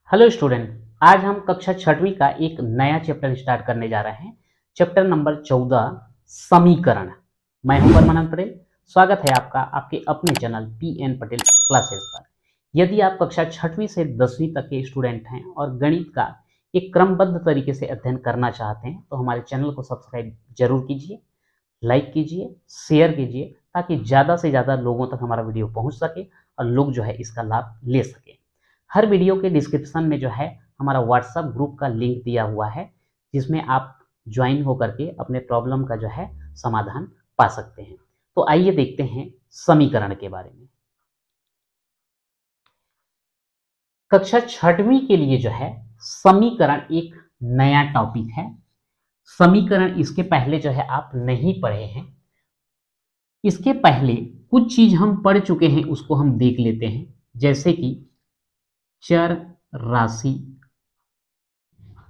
Hello student. आज हम कक्षा छठवीं का एक नया चैप्टर स्टार्ट करने जा रहे हैं। चैप्टर नंबर 14 समीकरण। मैं हूं परमानंद पटेल। स्वागत है आपका आपके अपने चैनल PN पटेल क्लासेस पर। यदि आप कक्षा छठवीं से 10वीं तक के स्टूडेंट हैं और गणित का एक क्रमबद्ध तरीके से अध्ययन करना चाहते हैं तो हमारे चैनल को सब्सक्राइब जरूर कीजिए, लाइक कीजिए, शेयर कीजिए, ताकि ज़्यादा से ज़्यादा लोगों तक हमारा वीडियो पहुंच सके और लोग जो है इसका लाभ ले सके। हर वीडियो के डिस्क्रिप्शन में जो है हमारा व्हाट्सएप ग्रुप का लिंक दिया हुआ है, जिसमें आप ज्वाइन होकर के अपने प्रॉब्लम का जो है समाधान पा सकते हैं। तो आइए देखते हैं समीकरण के बारे में। कक्षा छठवीं के लिए जो है समीकरण एक नया टॉपिक है। समीकरण इसके पहले जो है आप नहीं पढ़े हैं। इसके पहले कुछ चीज हम पढ़ चुके हैं, उसको हम देख लेते हैं। जैसे कि चर राशि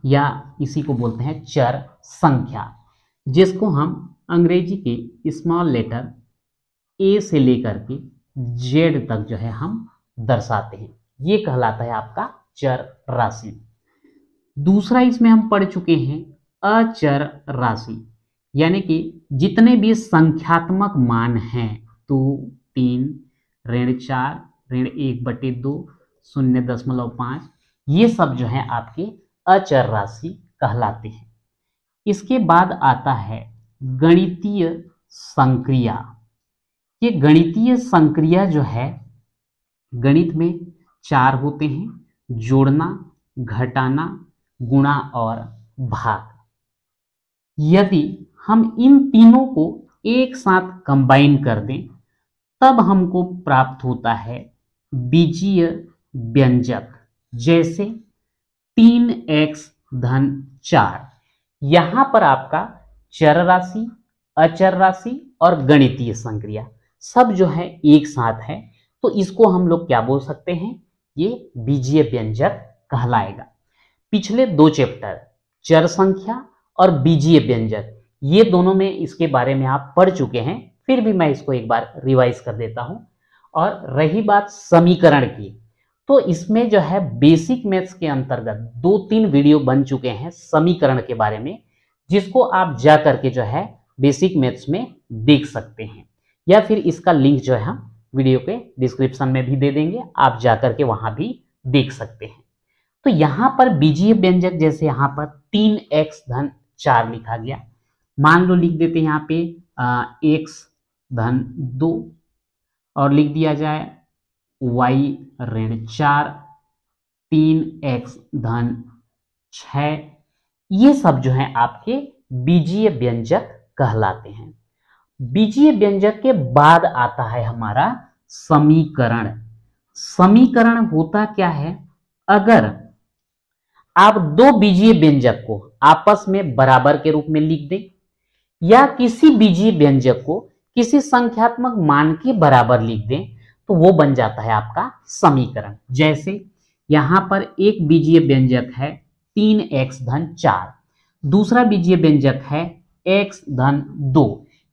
या इसी को बोलते हैं चर संख्या, जिसको हम अंग्रेजी के स्मॉल लेटर ए से लेकर के जेड तक जो है हम दर्शाते हैं। ये कहलाता है आपका चर राशि। दूसरा इसमें हम पढ़ चुके हैं अचर राशि, यानी कि जितने भी संख्यात्मक मान हैं 2, 3, ऋण 4, ऋण 1/2, 0.5, ये सब जो है आपके अचर राशि कहलाते हैं। इसके बाद आता है गणितीय संक्रिया। ये गणितीय संक्रिया जो है गणित में 4 होते हैं: जोड़ना, घटाना, गुणा और भाग। यदि हम इन तीनों को एक साथ कंबाइन कर दें तब हमको प्राप्त होता है बीजीय व्यंजक। जैसे 3x धन 4। यहां पर आपका चर राशि, अचर राशि और गणितीय संक्रिया सब जो है एक साथ है, तो इसको हम लोग क्या बोल सकते हैं? ये बीजीय व्यंजक कहलाएगा। पिछले 2 चैप्टर चर संख्या और बीजीय व्यंजक, ये दोनों में इसके बारे में आप पढ़ चुके हैं, फिर भी मैं इसको एक बार रिवाइज कर देता हूं। और रही बात समीकरण की, तो इसमें जो है बेसिक मैथ्स के अंतर्गत 2-3 वीडियो बन चुके हैं समीकरण के बारे में, जिसको आप जा करके जो है बेसिक मैथ्स में देख सकते हैं, या फिर इसका लिंक जो है हम वीडियो के डिस्क्रिप्शन में भी दे देंगे, आप जा करके वहां भी देख सकते हैं। तो यहां पर बीजीय व्यंजक, जैसे यहां पर 3x धन 4 लिखा गया, मान लो लिख देते हैं यहाँ पे x धन 2 और लिख दिया जाए y ऋण 4, 3x धन 6। ये सब जो है आपके बीजीय व्यंजक कहलाते हैं। बीजीय व्यंजक के बाद आता है हमारा समीकरण। समीकरण होता क्या है? अगर आप 2 बीजीय व्यंजक को आपस में बराबर के रूप में लिख दें या किसी बीजीय व्यंजक को किसी संख्यात्मक मान के बराबर लिख दें, तो वो बन जाता है आपका समीकरण। जैसे यहां पर एक बीजीय व्यंजक है 3x धन 4, दूसरा बीजीय व्यंजक है x धन 2।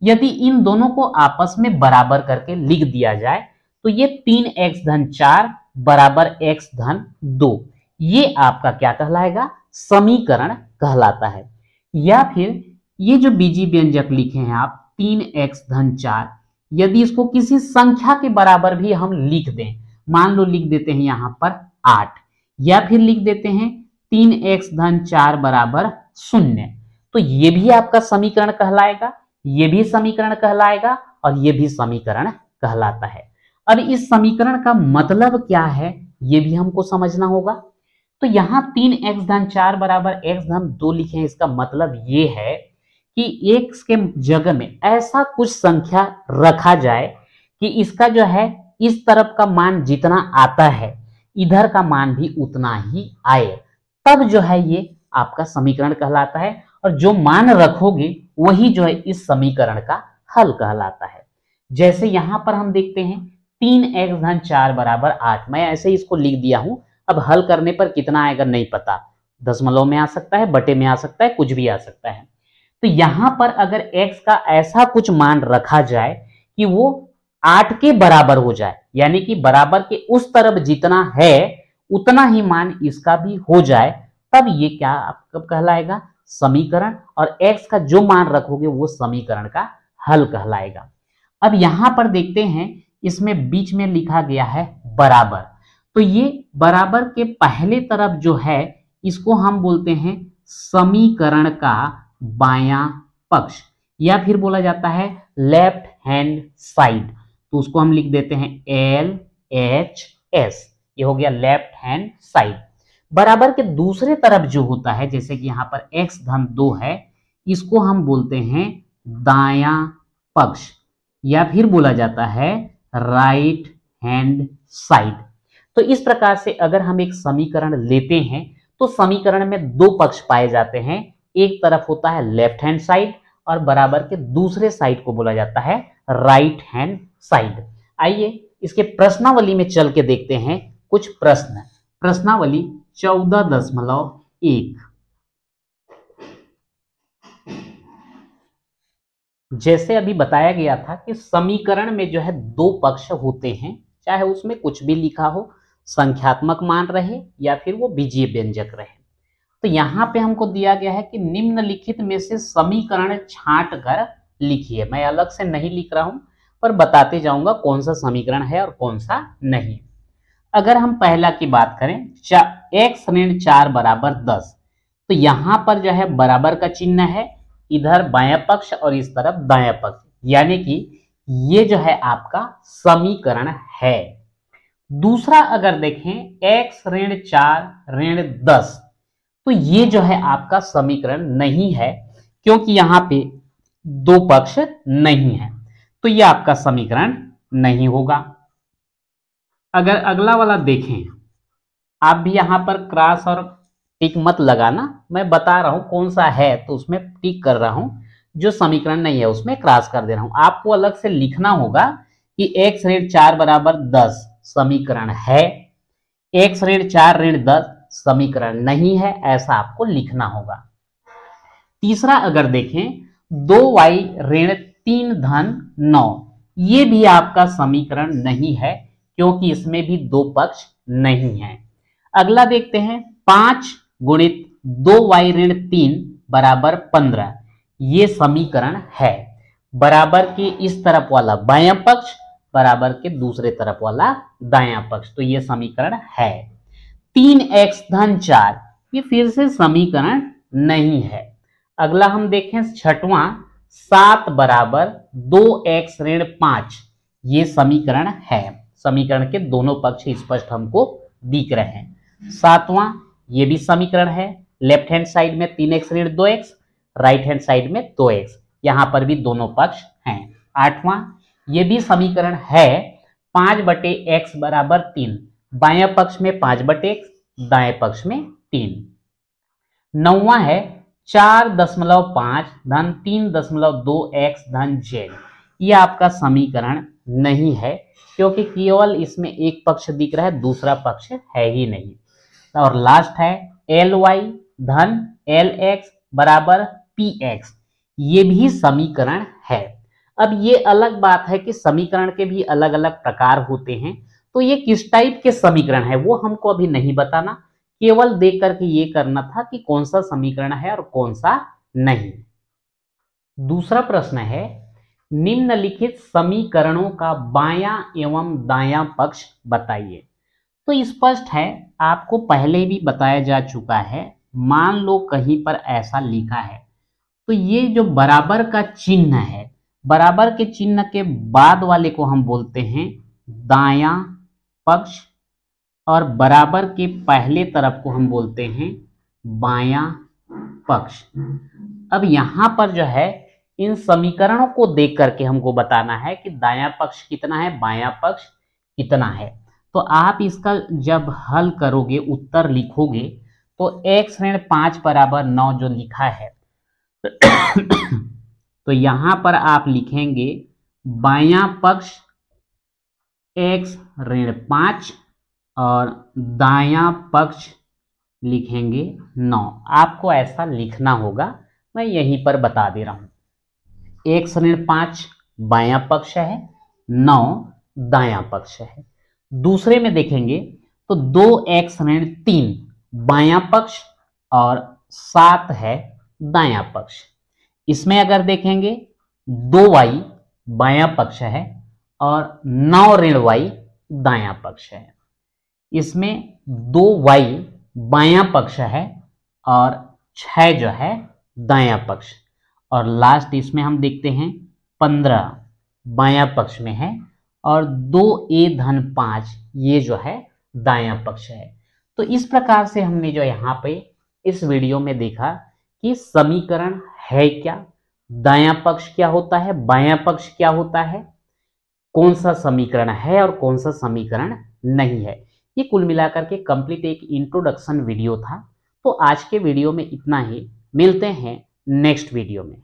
यदि इन दोनों को आपस में बराबर करके लिख दिया जाए तो ये 3x धन 4 बराबर x धन 2, ये आपका क्या कहलाएगा? समीकरण कहलाता है। या फिर ये जो बीजीय व्यंजक लिखे हैं आप 3x धन 4, यदि इसको किसी संख्या के बराबर भी हम लिख दें, मान लो लिख देते हैं यहां पर 8, या फिर लिख देते हैं 3x धन 4 बराबर 0, तो ये भी आपका समीकरण कहलाएगा, ये भी समीकरण कहलाएगा और ये भी समीकरण कहलाता है। अब इस समीकरण का मतलब क्या है ये भी हमको समझना होगा। तो यहां 3x धन 4 बराबर x धन 2 लिखे हैं, इसका मतलब ये है कि x के जगह में ऐसा कुछ संख्या रखा जाए कि इसका जो है इस तरफ का मान जितना आता है इधर का मान भी उतना ही आए, तब जो है ये आपका समीकरण कहलाता है। और जो मान रखोगे वही जो है इस समीकरण का हल कहलाता है। जैसे यहां पर हम देखते हैं 3x धन 4 बराबर 8, मैं ऐसे ही इसको लिख दिया हूं। अब हल करने पर कितना आएगा नहीं पता, दशमलव में आ सकता है, बटे में आ सकता है, कुछ भी आ सकता है। तो यहां पर अगर x का ऐसा कुछ मान रखा जाए कि वो 8 के बराबर हो जाए, यानी कि बराबर के उस तरफ जितना है उतना ही मान इसका भी हो जाए, तब ये क्या कब कहलाएगा, समीकरण, और x का जो मान रखोगे वो समीकरण का हल कहलाएगा। अब यहां पर देखते हैं, इसमें बीच में लिखा गया है बराबर, तो ये बराबर के पहले तरफ जो है इसको हम बोलते हैं समीकरण का बायां पक्ष, या फिर बोला जाता है लेफ्ट हैंड साइड, तो उसको हम लिख देते हैं LHS, ये हो गया लेफ्ट हैंड साइड। बराबर के दूसरे तरफ जो होता है, जैसे कि यहाँ पर x-2 है, इसको हम बोलते हैं दायां पक्ष, या फिर बोला जाता है राइट हैंड साइड। तो इस प्रकार से अगर हम एक समीकरण लेते हैं तो समीकरण में दो पक्ष पाए जाते हैं, एक तरफ होता है लेफ्ट हैंड साइड और बराबर के दूसरे साइड को बोला जाता है राइट हैंड साइड। आइए इसके प्रश्नावली में चल के देखते हैं कुछ प्रश्न। प्रश्नावली 14.1, जैसे अभी बताया गया था कि समीकरण में जो है दो पक्ष होते हैं, चाहे उसमें कुछ भी लिखा हो, संख्यात्मक मान रहे या फिर वो बीजीय व्यंजक रहे। तो यहाँ पे हमको दिया गया है कि निम्नलिखित में से समीकरण छांट कर लिखिए। मैं अलग से नहीं लिख रहा हूं, पर बताते जाऊंगा कौन सा समीकरण है और कौन सा नहीं। अगर हम पहला की बात करें, x ऋण 4 बराबर 10, तो यहां पर जो है बराबर का चिन्ह है, इधर बायां पक्ष और इस तरफ दायां पक्ष, यानी कि ये जो है आपका समीकरण है। दूसरा अगर देखें x ऋण 4 ऋण 10, तो ये जो है आपका समीकरण नहीं है, क्योंकि यहां पे दो पक्ष नहीं है, तो ये आपका समीकरण नहीं होगा। अगर अगला वाला देखें, आप भी यहां पर क्रॉस और टिक मत लगाना, मैं बता रहा हूं कौन सा है तो उसमें टिक कर रहा हूं, जो समीकरण नहीं है उसमें क्रॉस कर दे रहा हूं। आपको अलग से लिखना होगा कि x ऋण 4 बराबर 10 समीकरण है, x ऋण 4 ऋण 10 समीकरण नहीं है, ऐसा आपको लिखना होगा। तीसरा अगर देखें, 2y ऋण 3 धन 9, ये भी आपका समीकरण नहीं है, क्योंकि इसमें भी दो पक्ष नहीं है। अगला देखते हैं, 5 गुणित 2y ऋण 3 बराबर 15, ये समीकरण है। बराबर के इस तरफ वाला बायां पक्ष, बराबर के दूसरे तरफ वाला दायां पक्ष, तो ये समीकरण है। 3x धन 4, ये फिर से समीकरण नहीं है। अगला हम देखें छठवां, 7 बराबर 2x ऋण 5, ये समीकरण है। समीकरण के दोनों पक्ष स्पष्ट हमको दिख रहे हैं। सातवां, ये भी समीकरण है, लेफ्ट हैंड साइड में 3x ऋण 2x, राइट हैंड साइड में 2x, यहां पर भी दोनों पक्ष हैं। आठवां, ये भी समीकरण है, 5/x बराबर 3, बायां पक्ष में 5/x, दाएं पक्ष में 3। नौवां है 4.5 धन 3.2x धन z, ये आपका समीकरण नहीं है, क्योंकि केवल इसमें एक पक्ष दिख रहा है, दूसरा पक्ष है ही नहीं। और लास्ट है ly धन lx बराबर px, ये भी समीकरण है। अब ये अलग बात है कि समीकरण के भी अलग अलग प्रकार होते हैं, तो ये किस टाइप के समीकरण है वो हमको अभी नहीं बताना, केवल देख करके ये करना था कि कौन सा समीकरण है और कौन सा नहीं। दूसरा प्रश्न है, निम्नलिखित समीकरणों का बायां एवं दायां पक्ष बताइए। तो स्पष्ट है, आपको पहले भी बताया जा चुका है। मान लो कहीं पर ऐसा लिखा है, तो ये जो बराबर का चिन्ह है, बराबर के चिन्ह के बाद वाले को हम बोलते हैं दायां पक्ष, और बराबर के पहले तरफ को हम बोलते हैं बायां पक्ष। अब यहां पर जो है इन समीकरणों को देख करके हमको बताना है कि दायां पक्ष कितना है, बायां पक्ष कितना है। तो आप इसका जब हल करोगे, उत्तर लिखोगे, तो x ऋण 5 बराबर 9 जो लिखा है तो यहां पर आप लिखेंगे बायां पक्ष x ऋण 5 और दायां पक्ष लिखेंगे 9। आपको ऐसा लिखना होगा, मैं यहीं पर बता दे रहा हूं। x ऋण 5 बायां पक्ष है, 9 दायां पक्ष है। दूसरे में देखेंगे तो 2x ऋण 3 बायां पक्ष और 7 है दायां पक्ष। इसमें अगर देखेंगे 2y बायां पक्ष है और 9 ऋण y दायां पक्ष है। इसमें 2y बायां पक्ष है और 6 जो है दायां पक्ष। और लास्ट इसमें हम देखते हैं 15 बायां पक्ष में है और 2a धन 5 ये जो है दायां पक्ष है। तो इस प्रकार से हमने जो यहाँ पे इस वीडियो में देखा कि समीकरण है क्या, दायां पक्ष क्या होता है, बायां पक्ष क्या होता है, कौन सा समीकरण है और कौन सा समीकरण नहीं है। ये कुल मिलाकर के कंप्लीट एक इंट्रोडक्शन वीडियो था। तो आज के वीडियो में इतना ही, मिलते हैं नेक्स्ट वीडियो में।